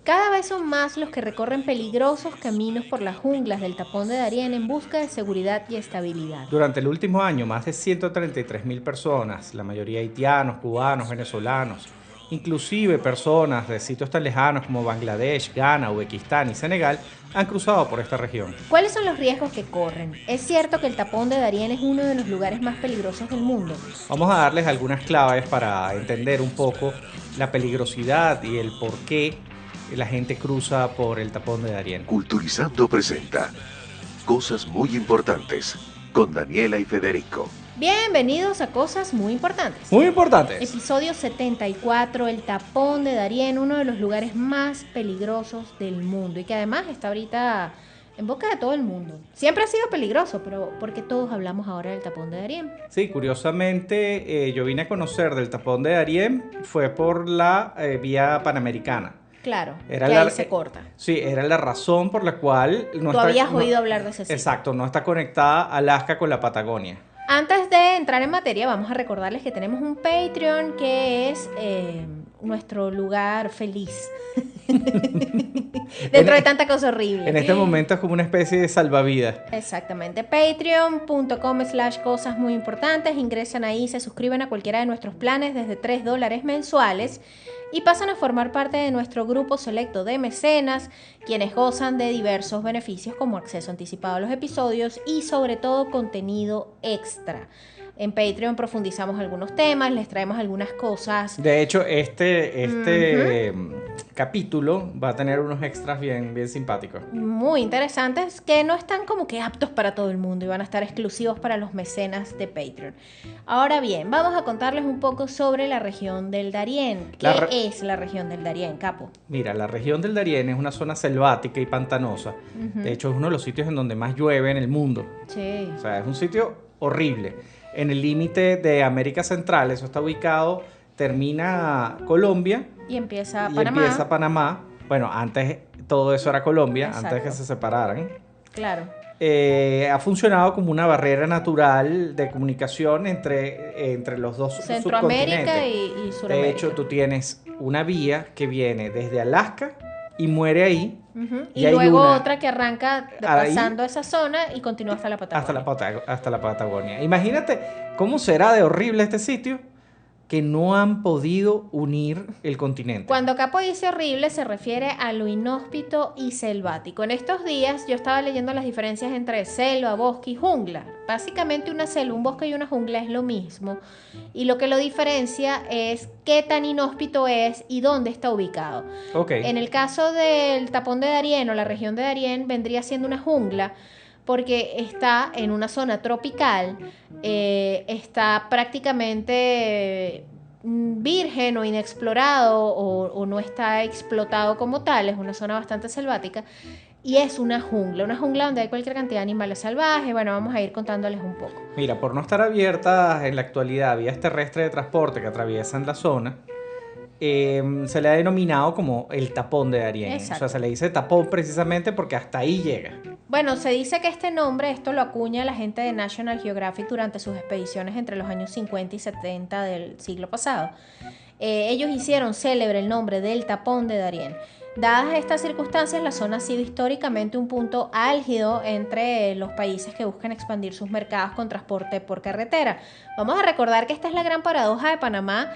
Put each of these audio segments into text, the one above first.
Cada vez son más los que recorren peligrosos caminos por las junglas del Tapón de Darién en busca de seguridad y estabilidad. Durante el último año, más de 133.000 personas, la mayoría haitianos, cubanos, venezolanos, inclusive personas de sitios tan lejanos como Bangladesh, Ghana, Uzbekistán y Senegal, han cruzado por esta región. ¿Cuáles son los riesgos que corren? Es cierto que el Tapón de Darién es uno de los lugares más peligrosos del mundo. Vamos a darles algunas claves para entender un poco la peligrosidad y el por qué la gente cruza por el tapón de Darién. Culturizando presenta Cosas muy importantes con Daniela y Federico. Bienvenidos a Cosas Muy Importantes. Muy importantes. Episodio 74, el Tapón de Darién, uno de los lugares más peligrosos del mundo y que además está ahorita en boca de todo el mundo. Siempre ha sido peligroso, pero porque todos hablamos ahora del Tapón de Darién. Sí, curiosamente yo vine a conocer del tapón de Darién fue por la vía panamericana. Claro, Era que la- ahí se corta. Sí, era la razón por la cual no Tú está, habías no- oído hablar de ese sitio. Exacto, no está conectada Alaska con la Patagonia. Antes de entrar en materia, vamos a recordarles que tenemos un Patreon que es nuestro lugar feliz. Dentro de tanta cosa horrible. En este momento es como una especie de salvavidas. Exactamente. Patreon.com/cosas muy importantes. Ingresan ahí, se suscriben a cualquiera de nuestros planes desde $3 mensuales y pasan a formar parte de nuestro grupo selecto de mecenas, quienes gozan de diversos beneficios como acceso anticipado a los episodios y sobre todo contenido extra. En Patreon profundizamos algunos temas, les traemos algunas cosas. De hecho, capítulo va a tener unos extras bien, bien simpáticos. Muy interesantes que no están como que aptos para todo el mundo y van a estar exclusivos para los mecenas de Patreon. Ahora bien, vamos a contarles un poco sobre la región del Darién. ¿Qué es la región del Darién, Capo? Mira, la región del Darién es una zona selvática y pantanosa. De hecho, es uno de los sitios en donde más llueve en el mundo. Sí. O sea, es un sitio horrible. En el límite de América Central, eso está ubicado, termina Colombia Y empieza y Panamá. empieza Panamá. Bueno, antes todo eso era Colombia, Exacto. antes que se separaran. Claro. Ha funcionado como una barrera natural de comunicación entre los dos Centroamérica subcontinentes. y Suramérica. De hecho, tú tienes una vía que viene desde Alaska y muere ahí. Ujú. y Y hay luego una otra que arranca ahí pasando esa zona y continúa hasta la Patagonia. hasta la Patagonia. Imagínate cómo será de horrible este sitio que no han podido unir el continente. Cuando Capo dice horrible se refiere a lo inhóspito y selvático. En estos días yo estaba leyendo las diferencias entre selva, bosque y jungla. Básicamente una selva, un bosque y una jungla es lo mismo. Y lo que lo diferencia es qué tan inhóspito es y dónde está ubicado. Ok. En el caso del Tapón de Darién o la región de Darién vendría siendo una jungla porque está en una zona tropical, está prácticamente virgen o inexplorado o no está explotado como tal, es una zona bastante selvática y es una jungla donde hay cualquier cantidad de animales salvajes. Bueno, vamos a ir contándoles un poco. Mira, por no estar abiertas en la actualidad vías terrestres de transporte que atraviesan la zona, se le ha denominado como el tapón de Darién. Exacto. O sea, se le dice tapón precisamente porque hasta ahí llega. Bueno, se dice que este nombre, esto lo acuña la gente de National Geographic durante sus expediciones entre los años 50 y 70 del siglo pasado. Ellos hicieron célebre el nombre del Tapón de Darién. Dadas estas circunstancias, la zona ha sido históricamente un punto álgido entre los países que buscan expandir sus mercados con transporte por carretera. Vamos a recordar que esta es la gran paradoja de Panamá,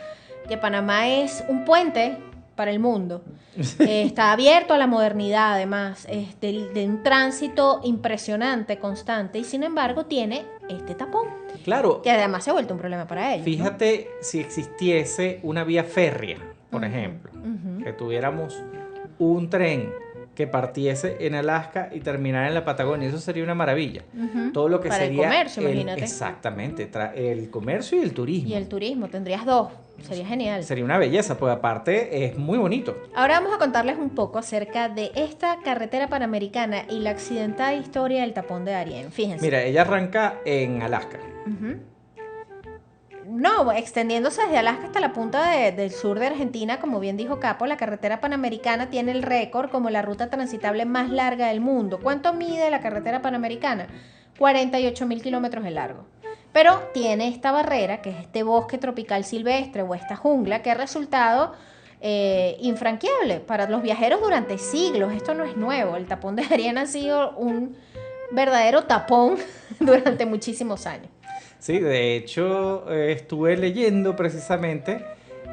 que Panamá es un puente para el mundo. Está abierto a la modernidad, además, de un tránsito impresionante, constante, y sin embargo tiene este tapón, Claro, que además se ha vuelto un problema para ellos. fíjate si existiese una vía férrea, por ejemplo, Ujú. que tuviéramos un tren que partiese en Alaska y terminara en la Patagonia, eso sería una maravilla. Ujú. Todo lo que Para el sería comercio, imagínate. exactamente, el comercio y el turismo. Y el turismo, tendrías dos, sería genial. Sería una belleza, pues aparte es muy bonito. Ahora vamos a contarles un poco acerca de esta carretera panamericana y la accidentada historia del Tapón de Darién. Fíjense. Mira, ella arranca en Alaska. Ujú. No, extendiéndose desde Alaska hasta la punta del sur de Argentina, como bien dijo Capo, la carretera panamericana tiene el récord como la ruta transitable más larga del mundo. ¿Cuánto mide la carretera panamericana? 48.000 kilómetros de largo. Pero tiene esta barrera, que es este bosque tropical silvestre o esta jungla, que ha resultado infranqueable para los viajeros durante siglos. Esto no es nuevo. El tapón de Darién ha sido un verdadero tapón durante muchísimos años. Sí, de hecho, estuve leyendo precisamente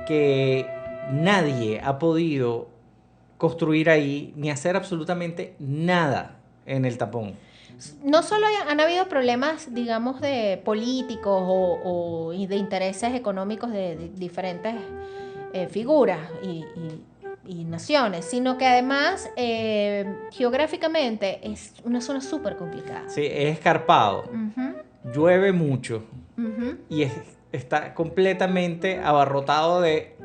que nadie ha podido construir ahí ni hacer absolutamente nada en el tapón. No solo han habido problemas, digamos, de políticos o de intereses económicos de diferentes figuras y naciones, sino que además geográficamente es una zona súper complicada. Sí, es escarpado, llueve mucho y está completamente abarrotado de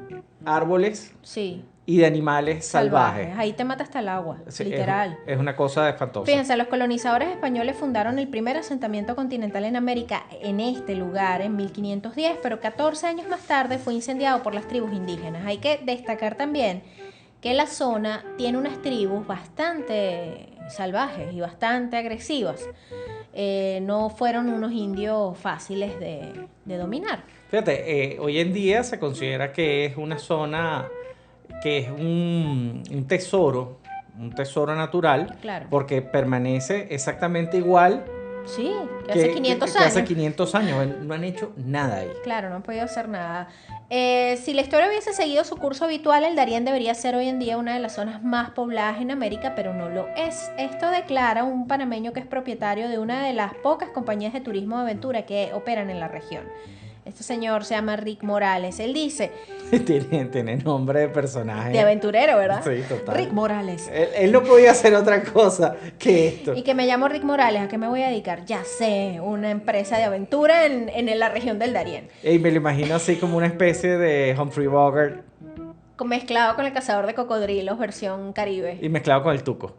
árboles Sí, y de animales salvajes. Ahí te mata hasta el agua, Sí, literal. es una cosa espantosa. Fíjense, los colonizadores españoles fundaron el primer asentamiento continental en América en este lugar en 1510, pero 14 años más tarde fue incendiado por las tribus indígenas. Hay que destacar también que la zona tiene unas tribus bastante salvajes y bastante agresivas. No fueron unos indios fáciles de dominar. Fíjate, hoy en día se considera que es una zona que es un tesoro natural, Claro. porque permanece exactamente igual Sí, que hace 500 que años. hace 500 años. No han hecho nada ahí. Claro, no han podido hacer nada. Si la historia hubiese seguido su curso habitual, el Darién debería ser hoy en día una de las zonas más pobladas en América, pero no lo es. Esto declara un panameño que es propietario de una de las pocas compañías de turismo de aventura que operan en la región. Este señor se llama Rick Morales. Él dice, Tiene nombre de personaje. de aventurero, ¿verdad? Sí, total. Rick Morales. Él no podía hacer otra cosa que esto. Y que me llamo Rick Morales, ¿a qué me voy a dedicar? Ya sé, una empresa de aventura en la región del Darién. Y me lo imagino así como una especie de Humphrey Bogart Mezclado con el cazador de cocodrilos, versión Caribe. y mezclado con el tuco.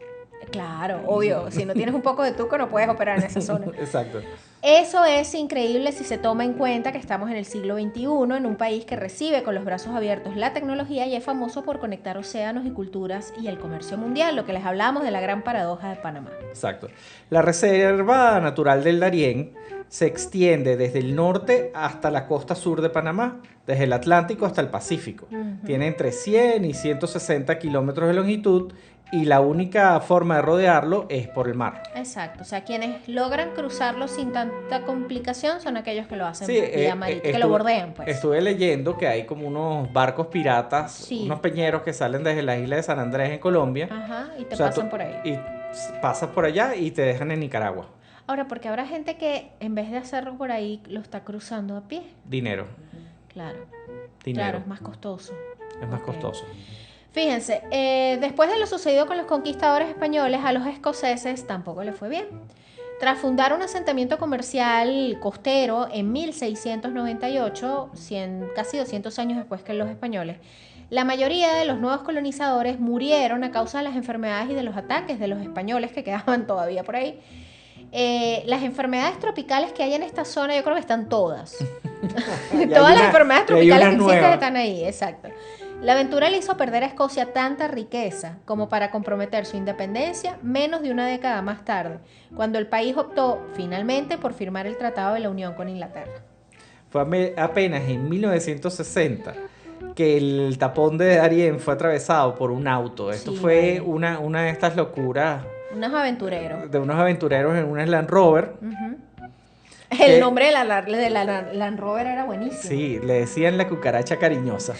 Claro, obvio. Si no tienes un poco de tuco, no puedes operar en esa zona. Exacto. Eso es increíble si se toma en cuenta que estamos en el siglo XXI, en un país que recibe con los brazos abiertos la tecnología y es famoso por conectar océanos y culturas y el comercio mundial, lo que les hablamos de la gran paradoja de Panamá. Exacto. La Reserva Natural del Darién se extiende desde el norte hasta la costa sur de Panamá, desde el Atlántico hasta el Pacífico. Tiene entre 100 y 160 kilómetros de longitud y la única forma de rodearlo es por el mar. Exacto, o sea, quienes logran cruzarlo sin tanta complicación son aquellos que lo hacen Sí, vía marítima, que lo bordean, pues. Estuve leyendo que hay como unos barcos piratas, Sí. unos peñeros que salen desde la isla de San Andrés en Colombia. Ajá, y te O sea, pasan por ahí. Y pasas por allá y te dejan en Nicaragua. Ahora, porque habrá gente que en vez de hacerlo por ahí, lo está cruzando a pie. Dinero. Claro, Dinero. claro, es más costoso. Es más Ok. costoso. Fíjense, después de lo sucedido con los conquistadores españoles, a los escoceses tampoco les fue bien. Tras fundar un asentamiento comercial costero en 1698, casi 200 años después que los españoles, la mayoría de los nuevos colonizadores murieron a causa de las enfermedades y de los ataques de los españoles que quedaban todavía por ahí. Las enfermedades tropicales que hay en esta zona, yo creo que están todas. Todas las enfermedades tropicales que existen están ahí, exacto. La aventura le hizo perder a Escocia tanta riqueza como para comprometer su independencia menos de una década más tarde, cuando el país optó finalmente por firmar el Tratado de la Unión con Inglaterra. Fue apenas en 1960 que el tapón de Darién fue atravesado por un auto. Esto Sí, fue vale. una de estas locuras Unos aventureros. de unos aventureros en una Land Rover. Ujú. ¿Qué? El nombre de la Land Rover era buenísimo. Sí, le decían la cucaracha cariñosa.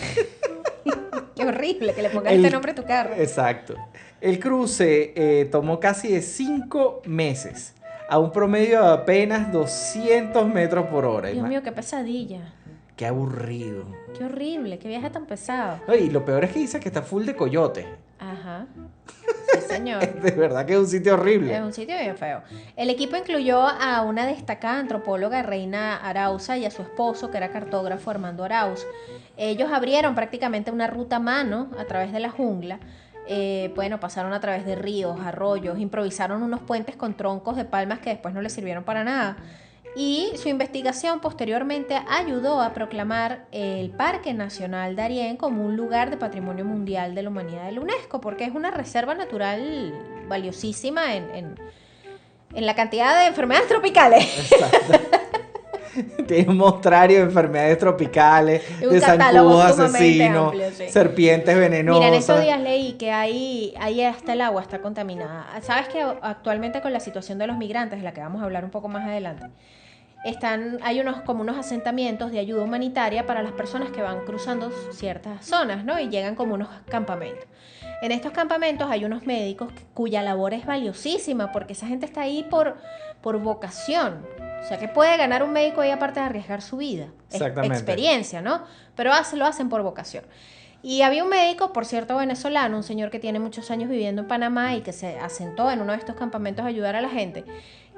Qué horrible que le pongas El- este nombre a tu carro. Exacto. El cruce tomó casi de 5 meses, a un promedio de apenas 200 metros por hora. Dios mío, qué pesadilla. Qué aburrido. Qué horrible, qué viaje tan pesado. No, y lo peor es que dice que está full de coyote. Ajá. Sí, señor. De verdad que es un sitio horrible. Es un sitio bien feo. El equipo incluyó a una destacada antropóloga, Reina Arauza, y a su esposo, que era cartógrafo, Armando Arauz. Ellos abrieron prácticamente una ruta a mano a través de la jungla. Bueno, pasaron a través de ríos, arroyos, improvisaron unos puentes con troncos de palmas que después no les sirvieron para nada. Y su investigación posteriormente ayudó a proclamar el Parque Nacional Darién como un lugar de Patrimonio Mundial de la Humanidad de la UNESCO, porque es una reserva natural valiosísima en la cantidad de enfermedades tropicales. Exacto. Tiene un mostrario de enfermedades tropicales, Un de catálogo zancudos sumamente asesinos, amplio, sí. serpientes venenosas. Mira, en estos días leí que ahí hasta el agua está contaminada. Sabes que actualmente con la situación de los migrantes, de la que vamos a hablar un poco más adelante, hay como unos asentamientos de ayuda humanitaria para las personas que van cruzando ciertas zonas, ¿no? Y llegan como unos campamentos. En estos campamentos hay unos médicos cuya labor es valiosísima porque esa gente está ahí por vocación. O sea, que puede ganar un médico ahí aparte de arriesgar su vida. Exactamente. Experiencia, ¿no? Pero lo hacen por vocación. Y había un médico, por cierto, venezolano, un señor que tiene muchos años viviendo en Panamá y que se asentó en uno de estos campamentos a ayudar a la gente,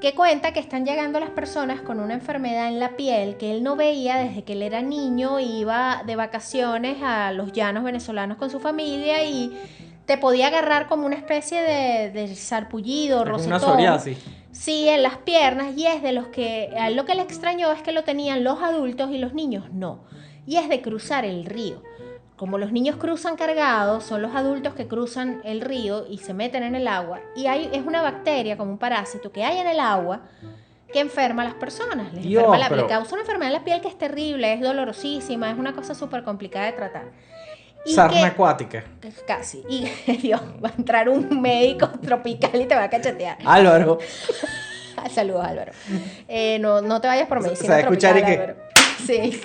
que cuenta que están llegando las personas con una enfermedad en la piel que él no veía desde que él era niño, iba de vacaciones a los llanos venezolanos con su familia y te podía agarrar como una especie de sarpullido, rosetón. Una psoriasis. Sí, en las piernas, y es de los que, a lo que le extrañó es que lo tenían los adultos y los niños no, y es de cruzar el río. Como los niños cruzan cargados, son los adultos que cruzan el río y se meten en el agua, y es una bacteria, como un parásito que hay en el agua que enferma a las personas, le causa una enfermedad en la piel que es terrible, es dolorosísima, es una cosa súper complicada de tratar. Sarna acuática. Casi. Y Dios, va a entrar un médico tropical y te va a cachetear. Álvaro. Saludos, Álvaro. No te vayas por medicina O sea, tropical, escuchar y Álvaro. Sí.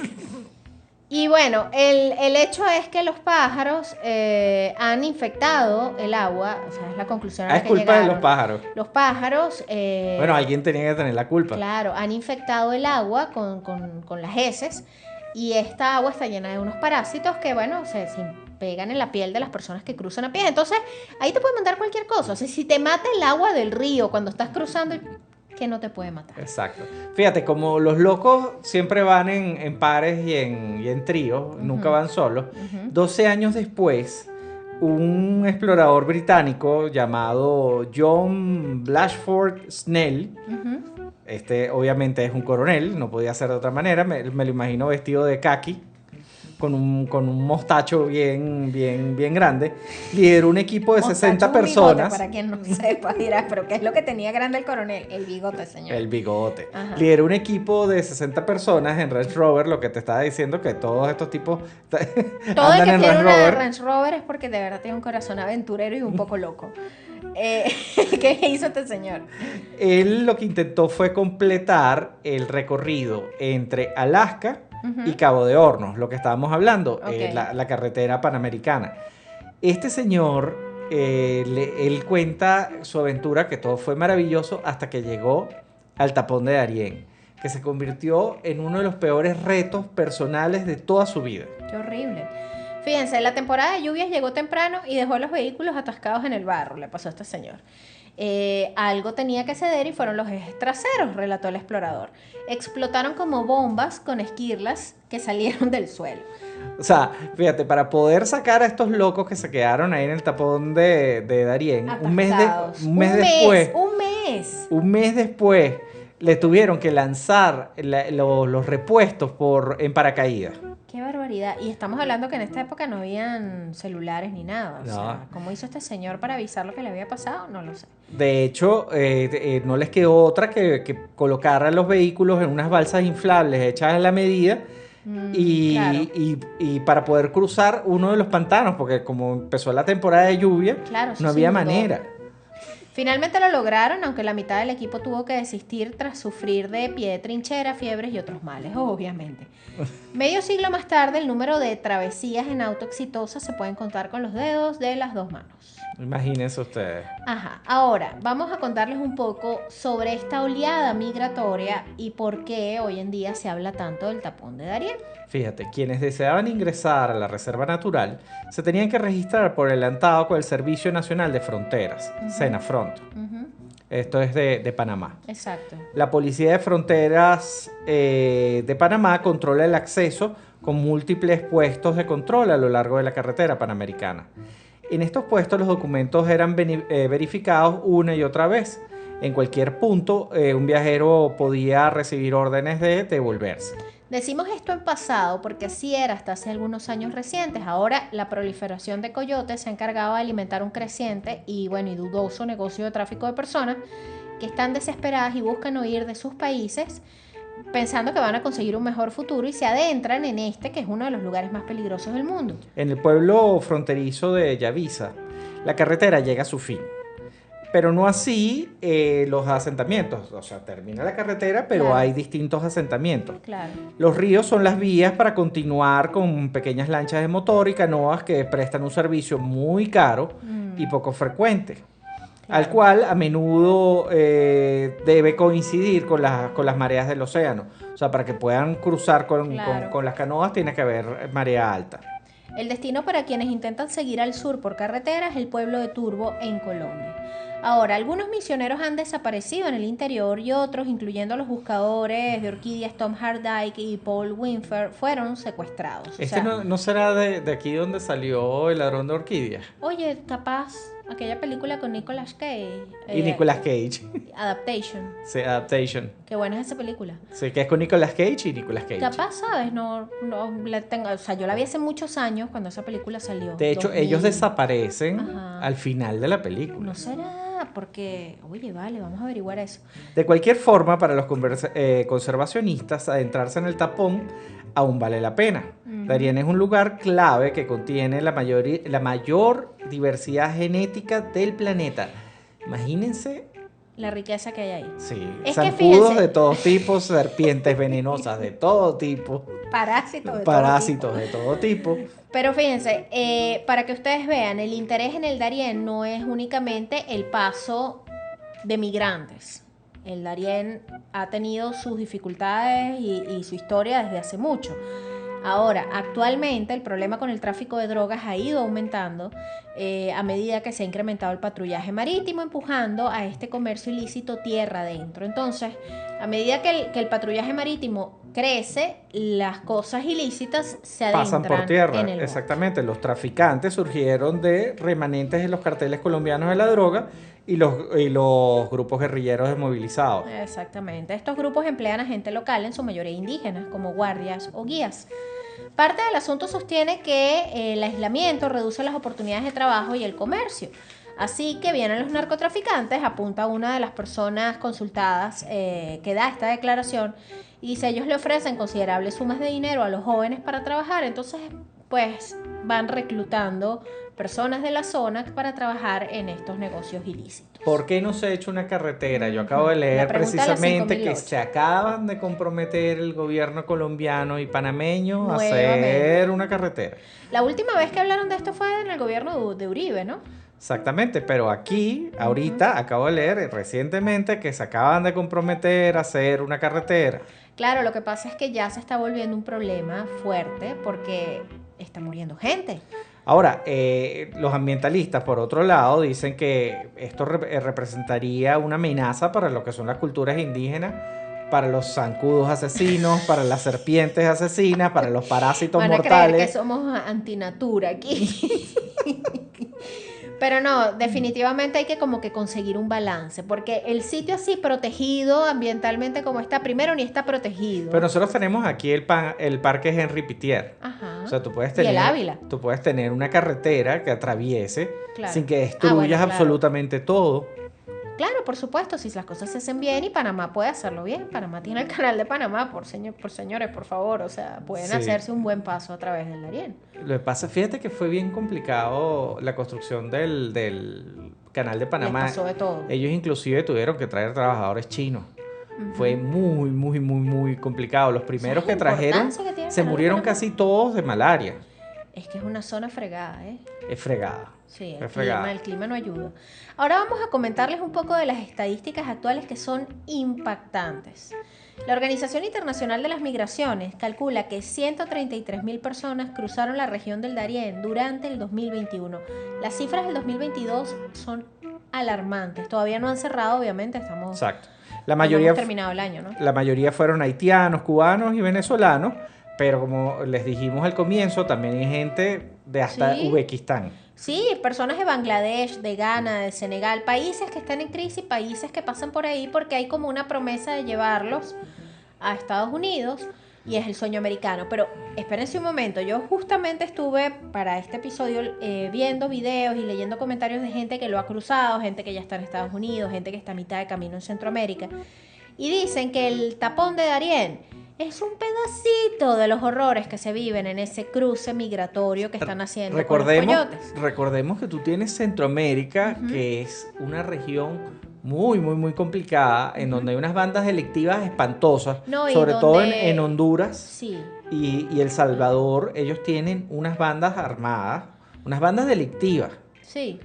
Y bueno, el hecho es que los pájaros han infectado el agua, o sea, es la conclusión a la que culpa llegaron. de los pájaros. Los pájaros... bueno, alguien tenía que tener la culpa. Claro, han infectado el agua con las heces y esta agua está llena de unos parásitos que, bueno, se pegan en la piel de las personas que cruzan a pie. Entonces, ahí te puede mandar cualquier cosa. O sea, si te mata el agua del río cuando estás cruzando, que no te puede matar. Exacto. Fíjate, como los locos siempre van en pares y en tríos, nunca van solos, 12 años después, un explorador británico llamado John Blatchford Snell, obviamente es un coronel, no podía ser de otra manera, me lo imagino vestido de khaki, con un mostacho bien grande, lideró un equipo de 60 personas. Bigote, para quien no sepa, dirás, pero ¿qué es lo que tenía grande el coronel? El bigote, señor. El bigote. Ajá. Lideró un equipo de 60 personas en Range Rover, lo que te estaba diciendo, que todos estos tipos todo el andan que en tiene Range una Rover. Range Rover es porque de verdad tiene un corazón aventurero y un poco loco. ¿Qué hizo este señor? Él lo que intentó fue completar el recorrido entre Alaska y Cabo de Hornos, lo que estábamos hablando, Okay. la carretera panamericana. Este señor, él cuenta su aventura, que todo fue maravilloso hasta que llegó al tapón de Darién, que se convirtió en uno de los peores retos personales de toda su vida. Qué horrible. Fíjense, la temporada de lluvias llegó temprano y dejó los vehículos atascados en el barro, le pasó a este señor. Algo tenía que ceder y fueron los ejes traseros, relató el explorador. Explotaron como bombas con esquirlas que salieron del suelo. O sea, fíjate, para poder sacar a estos locos que se quedaron ahí en el tapón de Darién, un mes después, le tuvieron que lanzar los repuestos en paracaídas. Qué barbaridad. Y estamos hablando que en esta época no habían celulares ni nada. O sea, ¿cómo hizo este señor para avisar lo que le había pasado? No lo sé. De hecho, no les quedó otra que colocar los vehículos en unas balsas inflables hechas a la medida Claro. y para poder cruzar uno de los pantanos, porque como empezó la temporada de lluvia, Claro, eso no se había inundó. manera. Finalmente lo lograron, aunque la mitad del equipo tuvo que desistir tras sufrir de pie de trinchera, fiebres y otros males, obviamente. Medio siglo más tarde, el número de travesías en auto exitosas se pueden contar con los dedos de las dos manos. Imagínense ustedes. Ajá, ahora vamos a contarles un poco sobre esta oleada migratoria y por qué hoy en día se habla tanto del tapón de Darién. Fíjate, quienes deseaban ingresar a la Reserva Natural se tenían que registrar por adelantado con el Servicio Nacional de Fronteras, Senafront. Esto es de Panamá. Exacto. La Policía de Fronteras de Panamá controla el acceso con múltiples puestos de control a lo largo de la carretera panamericana. En estos puestos los documentos eran verificados una y otra vez. En cualquier punto, un viajero podía recibir órdenes de devolverse. Decimos esto en pasado porque así era hasta hace algunos años recientes. Ahora la proliferación de coyotes se ha encargado de alimentar un creciente y dudoso negocio de tráfico de personas que están desesperadas y buscan huir de sus países pensando que van a conseguir un mejor futuro y se adentran en este, que es uno de los lugares más peligrosos del mundo. En el pueblo fronterizo de Yavisa, la carretera llega a su fin. Pero no así los asentamientos. O sea, termina la carretera, pero Claro. hay distintos asentamientos. Claro. Los ríos son las vías para continuar con pequeñas lanchas de motor y canoas que prestan un servicio muy caro y poco frecuente, al cual a menudo debe coincidir con las mareas del océano. O sea, para que puedan cruzar Claro. con las canoas tiene que haber marea alta. El destino para quienes intentan seguir al sur por carretera es el pueblo de Turbo en Colombia. Ahora, algunos misioneros han desaparecido en el interior y otros, incluyendo los buscadores de orquídeas Tom Hardike y Paul Winfer, fueron secuestrados. O Este sea, no será de aquí donde salió El ladrón de orquídeas. oye, capaz, aquella película con Nicolas Cage. Y Nicolas Cage. Adaptation. Sí, Adaptation. Qué buena es esa película. Sí, que es con Nicolas Cage y Nicolas Cage. Capaz, ¿sabes? No la tengo, o sea, yo la vi hace muchos años cuando esa película salió. De hecho, 2000. ellos desaparecen Ajá. al final de la película. No será, porque, oye, vale, vamos a averiguar eso. De cualquier forma, para los conservacionistas, adentrarse en el tapón aún vale la pena. Darien es un lugar clave que contiene la mayor diversidad genética del planeta. Imagínense, La riqueza que hay ahí. sí, Es que zancudos fíjense. de todos tipos, serpientes venenosas de todo tipo, Parásitos de parásitos todo de todo tipo. tipo. Pero fíjense, para que ustedes vean, el interés en el Darién no es únicamente el paso de migrantes. El Darién ha tenido sus dificultades y su historia desde hace mucho. Ahora, actualmente el problema con el tráfico de drogas ha ido aumentando a medida que se ha incrementado el patrullaje marítimo, empujando a este comercio ilícito tierra adentro. Entonces, a medida que el patrullaje marítimo crece, las cosas ilícitas se adentran Pasan por tierra, en el bote. exactamente. Los traficantes surgieron de remanentes de los carteles colombianos de la droga y los grupos guerrilleros desmovilizados. Exactamente. Estos grupos emplean a gente local, en su mayoría indígenas, como guardias o guías. Parte del asunto sostiene que el aislamiento reduce las oportunidades de trabajo y el comercio. Así que vienen los narcotraficantes, apunta una de las personas consultadas que da esta declaración, y dice, ellos le ofrecen considerables sumas de dinero a los jóvenes para trabajar, entonces pues van reclutando personas de la zona para trabajar en estos negocios ilícitos. ¿Por qué no se ha hecho una carretera? Yo acabo de La leer pregunta de las precisamente que 5008. se acaban de comprometer el gobierno colombiano y panameño a Nuevamente. hacer una carretera. La última vez que hablaron de esto fue en el gobierno de Uribe, ¿no? Exactamente, pero aquí, ahorita, acabo de leer recientemente que se acaban de comprometer a hacer una carretera. Claro, lo que pasa es que ya se está volviendo un problema fuerte porque está muriendo gente. Ahora, los ambientalistas, por otro lado, dicen que esto representaría una amenaza para lo que son las culturas indígenas, para los zancudos asesinos, para las serpientes asesinas, para los parásitos Van a creer mortales. que somos antinatura aquí. Pero no, definitivamente hay que como que conseguir un balance, porque el sitio así protegido ambientalmente como está, primero ni está protegido. Pero nosotros tenemos aquí el parque Henri Pittier. Ajá. O sea, tú puedes Y tener, el Ávila. tú puedes tener una carretera que atraviese Claro. sin que destruyas Bueno, claro. absolutamente todo. Claro, por supuesto, si las cosas se hacen bien y Panamá puede hacerlo bien. Panamá tiene el canal de Panamá, por señores, por favor. O sea, pueden Sí. hacerse un buen paso a través del Darién. Lo que pasa, fíjate que fue bien complicado la construcción del canal de Panamá. Les pasó de todo. Ellos inclusive tuvieron que traer trabajadores chinos. Fue muy complicado. Los primeros que la trajeron importancia que tiene el se canal de murieron Panamá? casi todos de malaria. Es que es una zona fregada, ¿eh? Es fregada. Sí, Es fregada. el clima no ayuda. Ahora vamos a comentarles un poco de las estadísticas actuales que son impactantes. La Organización Internacional de las Migraciones calcula que 133.000 personas cruzaron la región del Darién durante el 2021. Las cifras del 2022 son alarmantes. Todavía no han cerrado, obviamente, estamos Exacto. no hemos terminado el año, ¿no? La mayoría fueron haitianos, cubanos y venezolanos, pero como les dijimos al comienzo, también hay gente de hasta Sí. Uzbekistán. Sí, personas de Bangladesh, de Ghana, de Senegal, países que están en crisis, países que pasan por ahí porque hay como una promesa de llevarlos a Estados Unidos y es el sueño americano. Pero espérense un momento, yo justamente estuve para este episodio viendo videos y leyendo comentarios de gente que lo ha cruzado, gente que ya está en Estados Unidos, gente que está a mitad de camino en Centroamérica. Y dicen que el tapón de Darién es un pedacito de los horrores que se viven en ese cruce migratorio que están haciendo con los coyotes. Recordemos que tú tienes Centroamérica, que es una región muy, muy, muy complicada, en donde hay unas bandas delictivas espantosas, No, y sobre todo donde- en Honduras Sí, y El Salvador. Ellos tienen unas bandas armadas, unas bandas delictivas sí,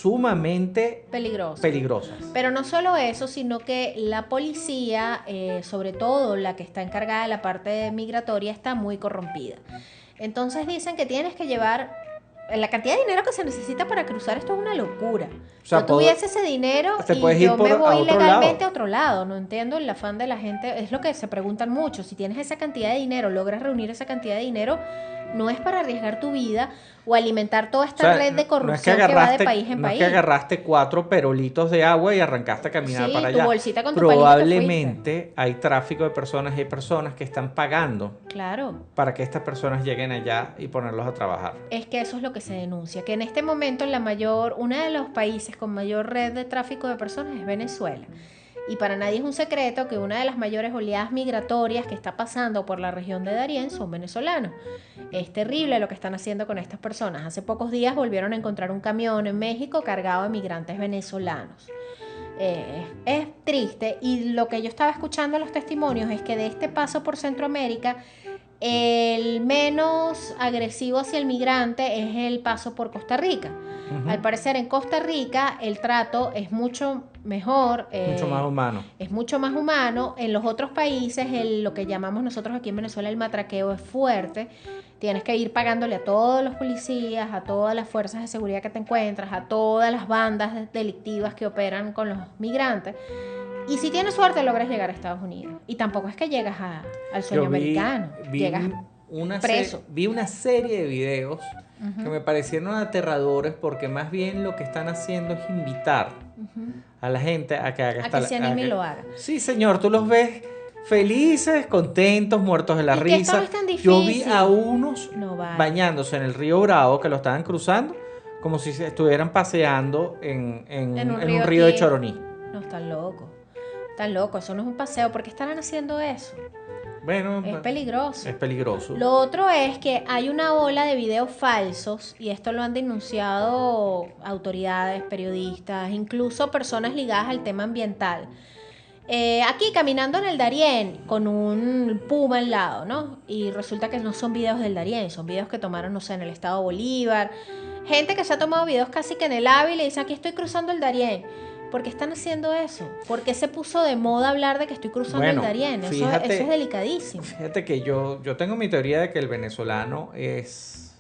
sumamente peligroso. peligrosas. Pero no solo eso, sino que la policía, sobre todo la que está encargada de la parte migratoria, está muy corrompida. Entonces dicen que tienes que llevar la cantidad de dinero que se necesita para cruzar esto es una locura. O sea, Yo tuviese ese dinero te y puedes ir yo me a voy otro legalmente lado. a otro lado. No entiendo el afán de la gente. Es lo que se preguntan mucho. Si tienes esa cantidad de dinero, logras reunir esa cantidad de dinero, no es para arriesgar tu vida o alimentar toda esta red de corrupción que va de país en no país. es que agarraste 4 perolitos de agua y arrancaste a caminar Sí, para tu allá. bolsita con tu palito te Probablemente hay tráfico de personas y hay personas que están pagando Claro. para que estas personas lleguen allá y ponerlos a trabajar. Es que eso es lo que se denuncia, que en este momento uno de los países con mayor red de tráfico de personas es Venezuela. Y para nadie es un secreto que una de las mayores oleadas migratorias que está pasando por la región de Darién son venezolanos. Es terrible lo que están haciendo con estas personas. Hace pocos días volvieron a encontrar un camión en México cargado de migrantes venezolanos. Es triste, y lo que yo estaba escuchando en los testimonios es que de este paso por Centroamérica, el menos agresivo hacia el migrante es el paso por Costa Rica. Al parecer en Costa Rica el trato es mucho mejor, Mucho más humano. es mucho más humano. En los otros países lo que llamamos nosotros aquí en Venezuela el matraqueo es fuerte. Tienes que ir pagándole a todos los policías, a todas las fuerzas de seguridad que te encuentras, a todas las bandas delictivas que operan con los migrantes. Y si tienes suerte logras llegar a Estados Unidos. Y tampoco es que llegas al sueño americano. Llegas preso. Vi una serie de videos que me parecieron aterradores, porque más bien lo que están haciendo es invitar a la gente a que haga A que se anime y lo haga. Sí, señor, tú los ves felices, contentos, muertos de la Y que esto risa. no es tan Yo vi difícil. a unos No vale. bañándose en el río Bravo, que lo estaban cruzando como si se estuvieran paseando en un río de aquí. Choroní. No, están locos. Están locos, eso no es un paseo. ¿Por qué estarán haciendo eso? Bueno, Es peligroso. es peligroso. Lo otro es que hay una ola de videos falsos, y esto lo han denunciado autoridades, periodistas, incluso personas ligadas al tema ambiental. Aquí caminando en el Darién con un puma al lado, ¿no? Y resulta que no son videos del Darién, son videos que tomaron, no sé, en el estado Bolívar. Gente que se ha tomado videos casi que en el Ávila y dice, aquí estoy cruzando el Darién. ¿Por qué están haciendo eso? ¿Por qué se puso de moda hablar de que estoy cruzando el Darién? Eso es delicadísimo. Fíjate que yo tengo mi teoría de que el venezolano es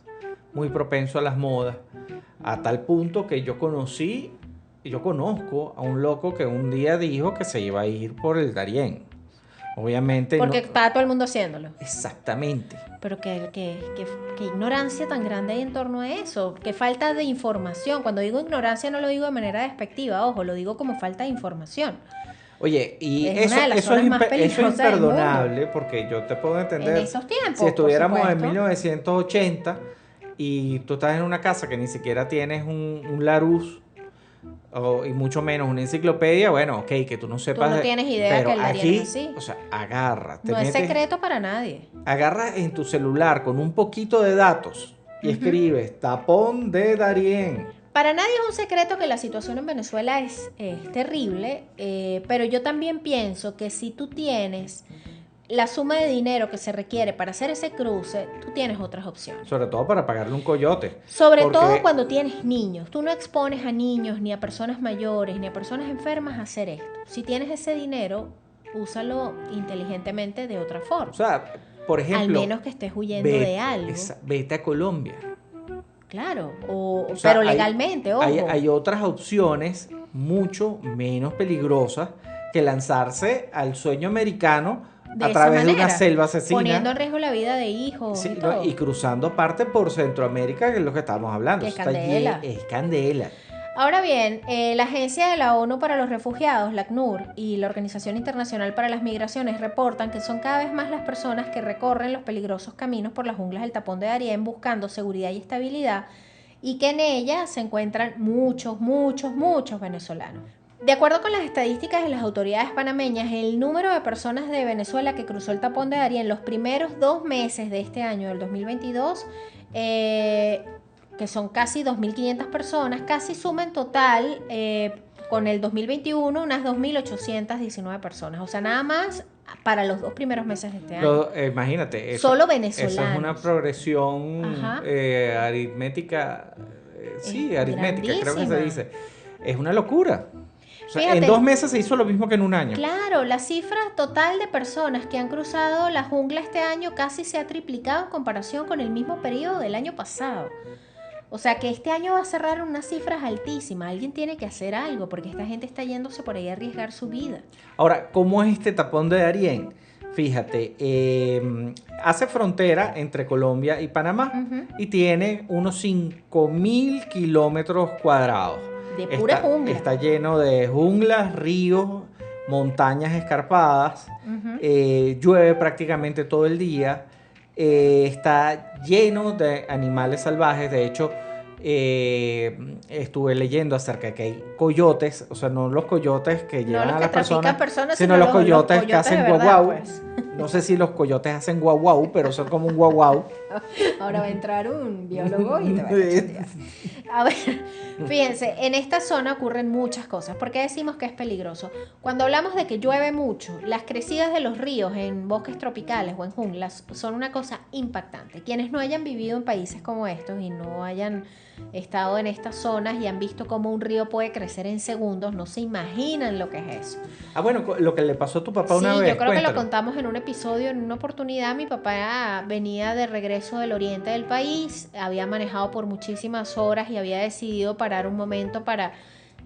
muy propenso a las modas, a tal punto que yo conozco a un loco que un día dijo que se iba a ir por el Darién. Obviamente Porque no. está todo el mundo haciéndolo. Exactamente. Pero qué ignorancia tan grande hay en torno a eso. Qué falta de información. Cuando digo ignorancia no lo digo de manera despectiva, ojo, lo digo como falta de información. Oye, y Es una de las zonas más eso es peligrosas del mundo. imperdonable, porque yo te puedo entender. En esos tiempos, si estuviéramos por en supuesto. 1980 y tú estás en una casa que ni siquiera tienes un Larousse, y mucho menos una enciclopedia, bueno, ok, que tú no sepas. Tú no tienes idea pero que el Darién aquí, es así. o sea, agarra, te No es metes, secreto para nadie. agarras en tu celular con un poquito de datos y escribes tapón de Darién. Para nadie es un secreto que la situación en Venezuela es terrible, pero yo también pienso que si tú tienes la suma de dinero que se requiere para hacer ese cruce, tú tienes otras opciones. Sobre todo para pagarle un coyote. Sobre Porque- todo cuando tienes niños. Tú no expones a niños, ni a personas mayores, ni a personas enfermas a hacer esto. Si tienes ese dinero, úsalo inteligentemente de otra forma. O sea, por ejemplo, Al menos que estés huyendo de algo. Vete a Colombia. Claro, O sea, pero hay- legalmente, ojo. Hay otras opciones mucho menos peligrosas que lanzarse al sueño americano De a esa través de una manera, selva asesina. poniendo en riesgo la vida de hijos Sí, y ¿no? todo. Y cruzando parte por Centroamérica, que es lo que estábamos hablando. Que es Eso está candela. es candela. Ahora bien, la Agencia de la ONU para los Refugiados, la ACNUR, y la Organización Internacional para las Migraciones reportan que son cada vez más las personas que recorren los peligrosos caminos por las junglas del Tapón de Darién buscando seguridad y estabilidad, y que en ellas se encuentran muchos venezolanos. De acuerdo con las estadísticas de las autoridades panameñas, el número de personas de Venezuela que cruzó el tapón de Darién en los primeros 2 meses de este año, del 2022, que son casi 2.500 personas, casi suma en total con el 2021 unas 2.819 personas. O sea, nada más para los 2 primeros meses de este año. Imagínate, eso, Solo venezolanos. eso es una progresión aritmética, aritmética, creo que se dice. Es una locura. O sea, Fíjate, en 2 meses se hizo lo mismo que en un año. Claro, la cifra total de personas que han cruzado la jungla este año casi se ha triplicado en comparación con el mismo periodo del año pasado. O sea que este año va a cerrar unas cifras altísimas. Alguien tiene que hacer algo porque esta gente está yéndose por ahí a arriesgar su vida. Ahora, ¿cómo es este tapón de Darién? Fíjate, hace frontera entre Colombia y Panamá y tiene unos 5.000 kilómetros cuadrados. De pura jungla. Está lleno de junglas, ríos, montañas escarpadas, llueve prácticamente todo el día, está lleno de animales salvajes. De hecho, estuve leyendo acerca de que hay coyotes, o sea, no los coyotes que llevan a las personas, sino los coyotes que hacen guau guau. Pues. No sé si los coyotes hacen guau guau, pero son como un guau guau. Ahora va a entrar un biólogo y te va a chatear. A ver, fíjense, en esta zona ocurren muchas cosas. ¿Por qué decimos que es peligroso? Cuando hablamos de que llueve mucho, las crecidas de los ríos en bosques tropicales o en junglas son una cosa impactante. Quienes no hayan vivido en países como estos y no hayan estado en estas zonas y han visto cómo un río puede crecer en segundos, no se imaginan lo que es eso. Ah, bueno, lo que le pasó a tu papá una vez. Sí, yo creo que lo contamos en un episodio, en una oportunidad. Mi papá venía de regreso del oriente del país, había manejado por muchísimas horas y había decidido parar un momento para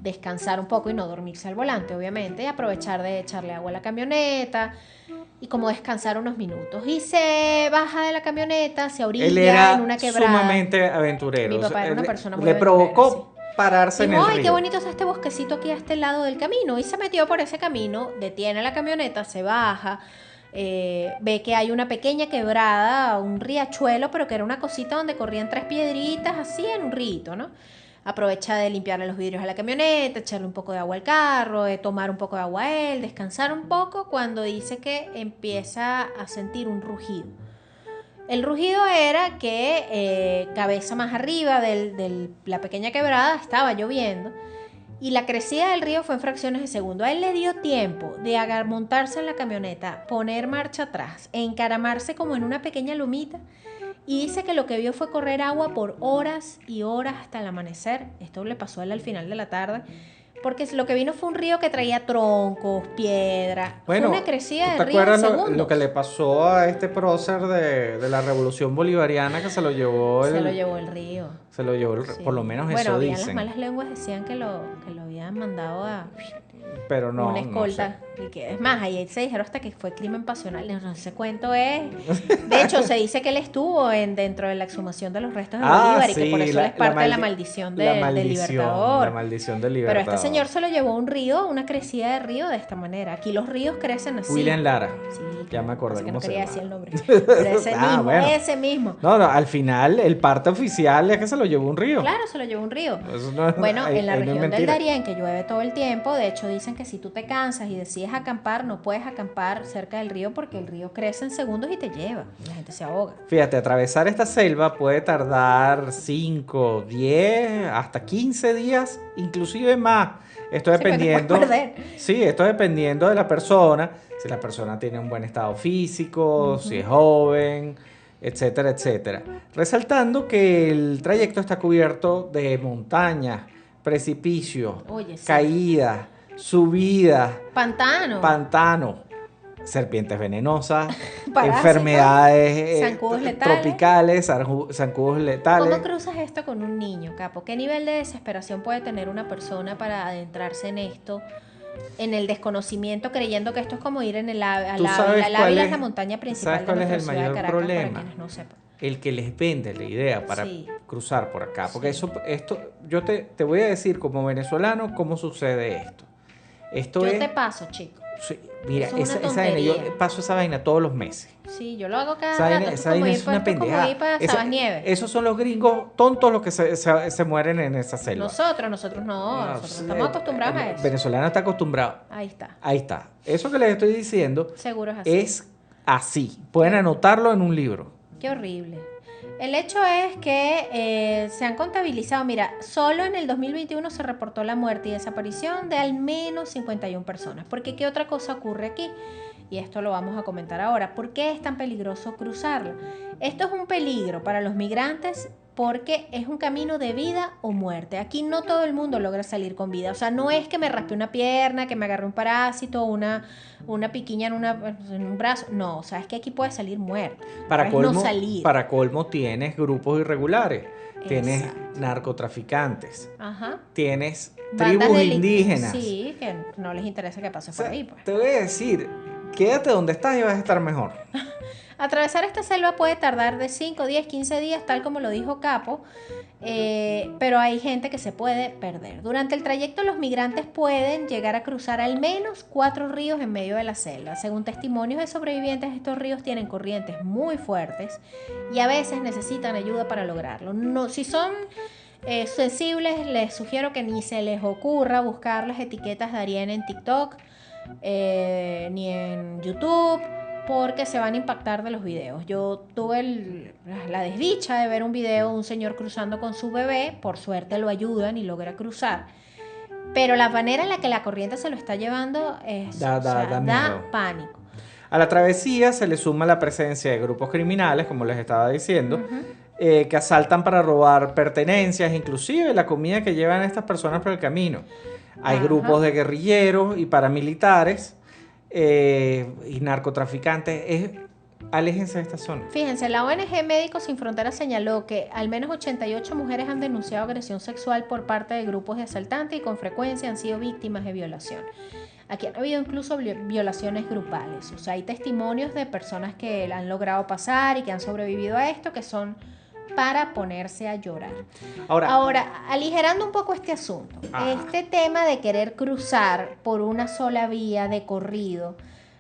descansar un poco y no dormirse al volante, obviamente, y aprovechar de echarle agua a la camioneta y como descansar unos minutos. Y se baja de la camioneta, se orilla en una quebrada. Sumamente aventurero. Mi papá era una persona muy le provocó aventurera, sí. Pararse en el río. ¡Ay, qué bonito es este bosquecito aquí a este lado del camino! Y se metió por ese camino, detiene la camioneta, se baja, ve que hay una pequeña quebrada, un riachuelo, pero que era una cosita donde corrían 3 piedritas así en un rito, ¿no? Aprovecha de limpiarle los vidrios a la camioneta, echarle un poco de agua al carro, tomar un poco de agua a él, descansar un poco, cuando dice que empieza a sentir un rugido. El rugido era que cabeza más arriba de la pequeña quebrada estaba lloviendo y la crecida del río fue en fracciones de segundo. A él le dio tiempo de montarse en la camioneta, poner marcha atrás, encaramarse como en una pequeña lomita. Y dice que lo que vio fue correr agua por horas y horas hasta el amanecer. Esto le pasó a él al final de la tarde. Porque lo que vino fue un río que traía troncos, piedra. Bueno, fue una crecida de río en ¿te acuerdas segundos? lo que le pasó a este prócer de la Revolución Bolivariana, que se lo llevó el... Se lo llevó el río. Se lo llevó, Sí. Por lo menos bueno, eso habían dicen. las malas lenguas decían que lo habían mandado a Pero no, una escolta. no sé. Y que, es más, ahí se dijeron hasta que fue crimen pasional. No, ese cuento es... De hecho, se dice que él estuvo dentro de la exhumación de los restos de Bolívar y que por eso él es parte de la maldición del Libertador. La maldición del Libertador. Pero este señor se lo llevó a un río, una crecida de río de esta manera. Aquí los ríos crecen así. William Lara. Sí, Ya me acordé así que cómo no se quería llama. decir el nombre. Pero ese mismo, bueno. ese mismo. No, al final el parte oficial es que se lo llevó un río. Claro, se lo llevó un río. Eso no es- Bueno, en la ahí no es región del mentira. Darién, que llueve todo el tiempo, de hecho dicen que si tú te cansas y decides acampar, no puedes acampar cerca del río porque el río crece en segundos y te lleva. Y la gente se ahoga. Fíjate, atravesar esta selva puede tardar 5, 10, hasta 15 días, inclusive más. Esto Sí, porque te dependiendo. puedes perder. Sí, esto dependiendo de la persona. Si la persona tiene un buen estado físico, si es joven, etcétera, etcétera. Resaltando que el trayecto está cubierto de montañas, precipicios, Oye, sí. caídas, subidas, Pantano. pantano, serpientes venenosas, Parásitos, enfermedades zancudos letales. tropicales, zancudos letales. ¿Cómo cruzas esto con un niño, Capo? ¿Qué nivel de desesperación puede tener una persona para adentrarse en esto, en el desconocimiento, creyendo que esto es como ir en el ¿Tú sabes el cuál Ávila es- es la montaña principal sabes cuál de es nuestra el ciudad de mayor Caracas, problema? para quienes no sepan? El que les vende la idea para Sí. cruzar por acá. Porque Sí. yo te voy a decir como venezolano cómo sucede esto. Esto Yo es, te paso, chico. Sí, mira, Eso es una esa vaina, yo tontería. paso esa vaina todos los meses. Sí, yo lo hago cada Esa rato. vaina, Esto esa es como vaina ir, es una esto es como pendejada. ir para Sabasnieves. Esos son los gringos tontos los que se mueren en esa selva. Nosotros no, nosotros estamos acostumbrados a El eso. venezolano está acostumbrado. Ahí está. Ahí está. Eso que les estoy diciendo Seguro es así. es así. Pueden anotarlo en un libro. Qué horrible. El hecho es que se han contabilizado, mira, solo en el 2021 se reportó la muerte y desaparición de al menos 51 personas. Porque ¿qué otra cosa ocurre aquí? Y esto lo vamos a comentar ahora. ¿Por qué es tan peligroso cruzarla? Esto es un peligro para los migrantes porque es un camino de vida o muerte. Aquí no todo el mundo logra salir con vida. O sea, no es que me raspe una pierna, que me agarre un parásito, una piquiña en un brazo. No, o sea, es que aquí puede salir muerto. Para Puedes colmo, no salir. para colmo tienes grupos irregulares. Tienes Exacto. narcotraficantes. Ajá. Tienes Bandas tribus delictivas. indígenas. Sí, que no les interesa que pase O sea, por ahí, pues. te voy a decir, quédate donde estás y vas a estar mejor. Atravesar esta selva puede tardar de 5, 10, 15 días, tal como lo dijo Capo, pero hay gente que se puede perder. Durante el trayecto los migrantes pueden llegar a cruzar al menos 4 ríos en medio de la selva. Según testimonios de sobrevivientes, estos ríos tienen corrientes muy fuertes y a veces necesitan ayuda para lograrlo. No, si son sensibles, les sugiero que ni se les ocurra buscar las etiquetas de Ariana en TikTok ni en YouTube, porque se van a impactar de los videos. Yo tuve la desdicha de ver un video de un señor cruzando con su bebé, por suerte lo ayudan y logra cruzar, pero la manera en la que la corriente se lo está llevando Da miedo. pánico. A la travesía se le suma la presencia de grupos criminales, como les estaba diciendo, que asaltan para robar pertenencias, inclusive la comida que llevan estas personas por el camino. Hay grupos de guerrilleros y paramilitares y narcotraficantes. Aléjense de esta zona. Fíjense, la ONG Médicos Sin Fronteras señaló que al menos 88 mujeres han denunciado agresión sexual por parte de grupos de asaltantes y con frecuencia han sido víctimas de violación. Aquí han habido incluso violaciones grupales. O sea, hay testimonios de personas que han logrado pasar y que han sobrevivido a esto, que son para ponerse a llorar. Ahora, aligerando un poco este asunto, este tema de querer cruzar por una sola vía de corrido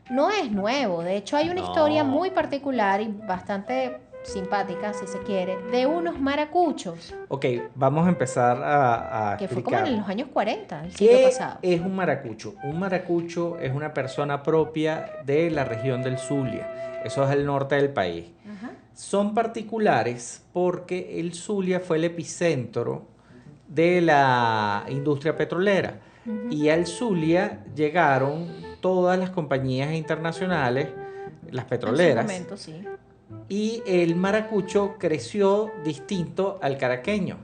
no es nuevo. De hecho, hay una historia muy particular y bastante simpática, si se quiere, de unos maracuchos. Ok, vamos a empezar a que explicar. fue como en los años 40, el siglo ¿Qué pasado. es un maracucho? Un maracucho es una persona propia de la región del Zulia. Eso es el norte del país. Ajá. Son particulares porque el Zulia fue el epicentro de la industria petrolera. Y al Zulia llegaron todas las compañías internacionales, las petroleras. En su momento, sí. Y el maracucho creció distinto al caraqueño.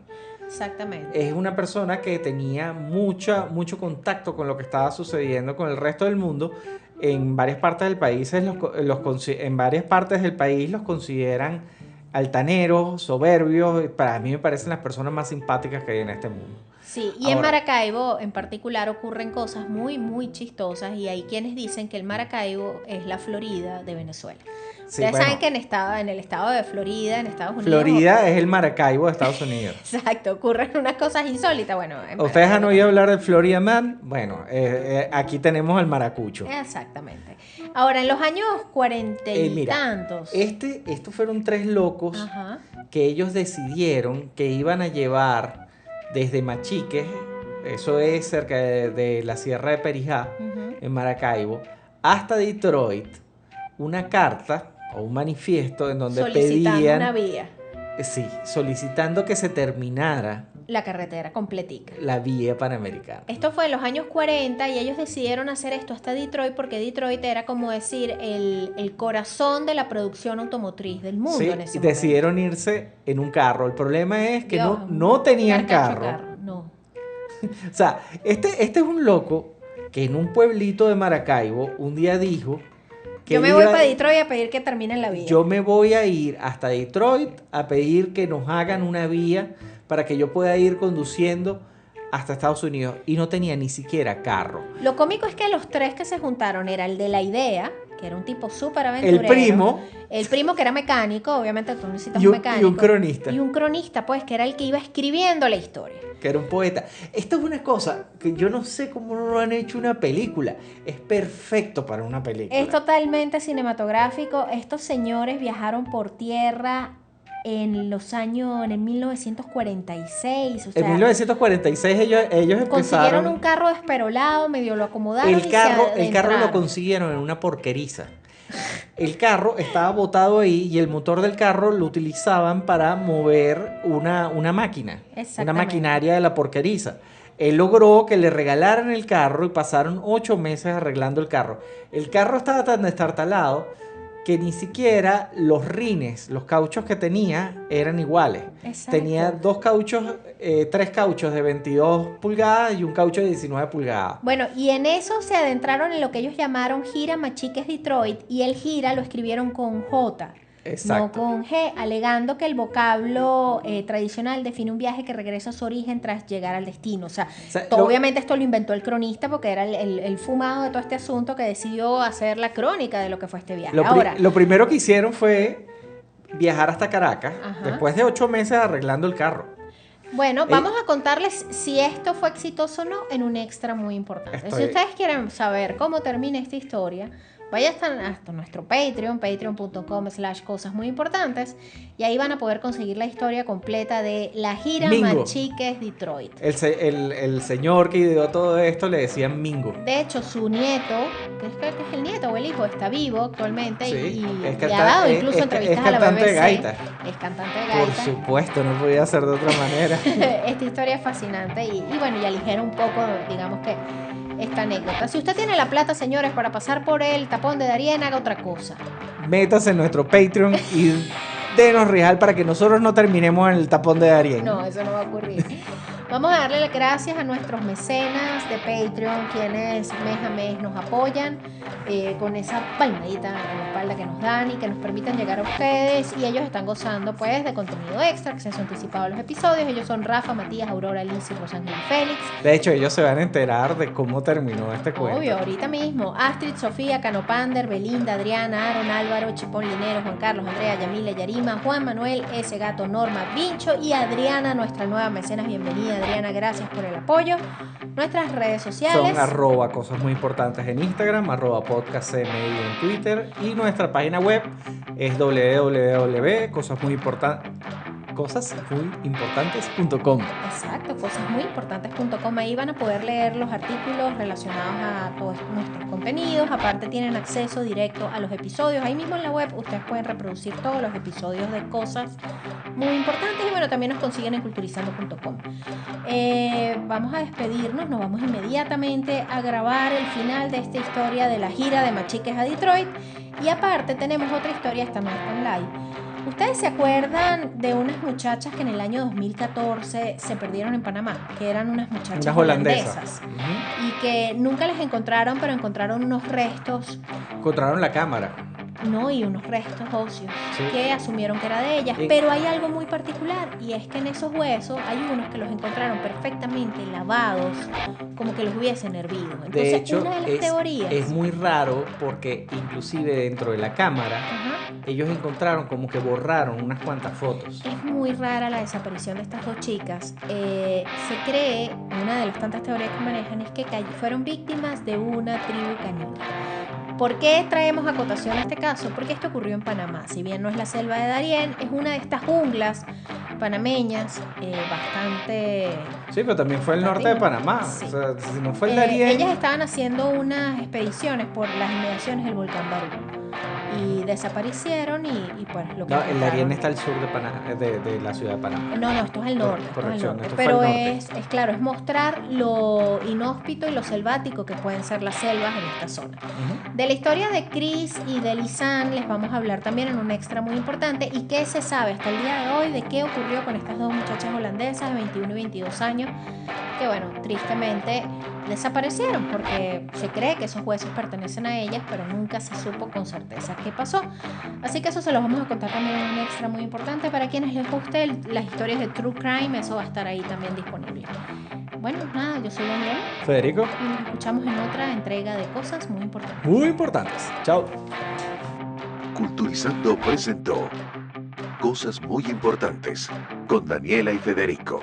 Exactamente. Es una persona que tenía mucho contacto con lo que estaba sucediendo con el resto del mundo. En varias partes del país en varias partes del país los consideran altaneros, soberbios. Para mí me parecen las personas más simpáticas que hay en este mundo. Sí, y en Maracaibo en particular ocurren cosas muy, muy chistosas y hay quienes dicen que el Maracaibo es la Florida de Venezuela. Sí, Ustedes saben que en el estado de Florida, en Estados Unidos... Florida es el Maracaibo de Estados Unidos. Exacto, ocurren unas cosas insólitas. Bueno, ¿Ustedes han oído hablar del Florida Man? Bueno, aquí tenemos el maracucho. Exactamente. Ahora, en los años 40 y tantos... Estos fueron 3 locos que ellos decidieron que iban a llevar desde Machiques, eso es cerca de la Sierra de Perijá, en Maracaibo, hasta Detroit, una carta o un manifiesto en donde solicitando una vía. Sí, solicitando que se terminara la carretera completica, la vía panamericana. Esto fue en los años 40 y ellos decidieron hacer esto hasta Detroit porque Detroit era como decir el corazón de la producción automotriz del mundo en ese momento. Decidieron irse en un carro. El problema es que no tenían carro. No. O sea, este es un loco que en un pueblito de Maracaibo un día dijo que yo me voy para Detroit a pedir que terminen la vía. Yo me voy a ir hasta Detroit a pedir que nos hagan una vía para que yo pueda ir conduciendo hasta Estados Unidos. Y no tenía ni siquiera carro. Lo cómico es que los 3 que se juntaron era el de la idea, que era un tipo súper aventurero. El primo. El primo que era mecánico, obviamente tú necesitas Y un un mecánico. cronista. Y un cronista, pues, que era el que iba escribiendo la historia. Que era un poeta. Esto es una cosa que yo no sé cómo no lo han hecho una película. Es perfecto para una película. Es totalmente cinematográfico. Estos señores viajaron por tierra en el 1946. O sea, En 1946 ellos consiguieron empezaron. un carro desperolado, medio lo acomodaron El y carro se lo adentraron. consiguieron en una porqueriza. El carro estaba botado ahí y el motor del carro lo utilizaban para mover una máquina, una Exactamente. maquinaria de la porqueriza. Él logró que le regalaran el carro y pasaron 8 meses arreglando el carro. El carro estaba tan destartalado que ni siquiera los rines, los cauchos que tenía, eran iguales. Exacto. Tenía 3 cauchos de 22 pulgadas y un caucho de 19 pulgadas. Bueno, y en eso se adentraron en lo que ellos llamaron Gira Machiques Detroit, y el gira lo escribieron con J, Exacto. no con G, alegando que el vocablo tradicional define un viaje que regresa a su origen tras llegar al destino. O sea, obviamente esto lo inventó el cronista porque era el fumado de todo este asunto que decidió hacer la crónica de lo que fue este viaje. Lo primero que hicieron fue viajar hasta Caracas, Ajá. después de 8 meses arreglando el carro. Bueno, vamos a contarles si esto fue exitoso o no en un extra muy importante. Si ustedes quieren saber cómo termina esta historia, vaya hasta nuestro Patreon, patreon.com/cosas muy importantes, y ahí van a poder conseguir la historia completa de la gira Mingo. Machiques Detroit. El señor que ideó todo esto le decían Mingo. De hecho, su nieto, que es el nieto o el hijo, está vivo actualmente, Sí, y ha dado incluso entrevistas a la cantante BBC. de gaita. Es cantante de Por gaita. supuesto, no podía ser de otra manera. Esta historia es fascinante y bueno, y aligera un poco, digamos que esta anécdota. Si usted tiene la plata, señores, para pasar por el tapón de Darien, haga otra cosa. Métase en nuestro Patreon y denos real para que nosotros no terminemos en el tapón de Darien. No, eso no va a ocurrir. Vamos a darle las gracias a nuestros mecenas de Patreon, quienes mes a mes nos apoyan con esa palmadita en la espalda que nos dan y que nos permiten llegar a ustedes, y ellos están gozando pues de contenido extra, acceso anticipado a los episodios. Ellos son Rafa, Matías, Aurora, Lizy, Rosángel y Félix. De hecho, ellos se van a enterar de cómo terminó este cuento. Obvio, ahorita mismo. Astrid, Sofía, Canopander, Belinda, Adriana, Aaron, Álvaro, Chipón Linero, Juan Carlos, Andrea, Yamile, Yarima, Juan Manuel, ese gato, Norma, Vincho y Adriana, nuestra nueva mecenas. Bienvenida, Adriana, gracias por el apoyo. Nuestras redes sociales son @cosas muy importantes en Instagram, @podcastcmi en Twitter, y nuestra página web es www.cosasmuyimportantes.com. Exacto, cosasmuyimportantes.com. Ahí van a poder leer los artículos relacionados a todos nuestros contenidos. Aparte tienen acceso directo a los episodios. Ahí mismo en la web ustedes pueden reproducir todos los episodios de Cosas Muy Importantes. Y bueno, también nos consiguen en culturizando.com. Vamos a despedirnos, nos vamos inmediatamente a grabar el final de esta historia de la gira de Machiques a Detroit. Y aparte tenemos otra historia, esta no está en live. ¿Ustedes se acuerdan de unas muchachas que en el año 2014 se perdieron en Panamá? Que eran unas muchachas holandesas. Y que nunca las encontraron, pero encontraron unos restos. Encontraron la cámara. No, y unos restos óseos, sí, que asumieron que era de ellas. Pero hay algo muy particular, y es que en esos huesos hay unos que los encontraron perfectamente lavados, como que los hubiesen hervido. Entonces, de hecho, una de las teorías es muy raro porque inclusive dentro de la cámara, ellos encontraron como que borraron unas cuantas fotos. Es muy rara la desaparición de estas dos chicas. Se cree, una de las tantas teorías que manejan, es que fueron víctimas de una tribu caníbal. ¿Por qué traemos a acotación este caso? Porque esto ocurrió en Panamá. Si bien no es la selva de Darién, es una de estas junglas panameñas bastante... Sí, pero también fue el norte de Panamá. Sí. O sea, si no fue el Darién... Ellas estaban haciendo unas expediciones por las inmediaciones del volcán Barú. Y desaparecieron y pues lo que... No, el Darién está al sur de la ciudad de Panamá. No, esto es el norte. Corrección, esto es el norte. Pero es claro, es mostrar lo inhóspito y lo selvático que pueden ser las selvas en esta zona. De la historia de Chris y de Lisanne les vamos a hablar también en un extra muy importante. ¿Y qué se sabe hasta el día de hoy de qué ocurrió con estas dos muchachas holandesas de 21 y 22 años? Que bueno, tristemente desaparecieron porque se cree que esos huesos pertenecen a ellas, pero nunca se supo con certeza qué pasó. Así que eso se los vamos a contar también en un extra muy importante. Para quienes les guste las historias de True Crime, eso va a estar ahí también disponible. Bueno, nada, yo soy Daniel. Federico. Y nos escuchamos en otra entrega de Cosas Muy Importantes. Muy importantes. Chao. Culturizando presentó Cosas muy importantes con Daniela y Federico.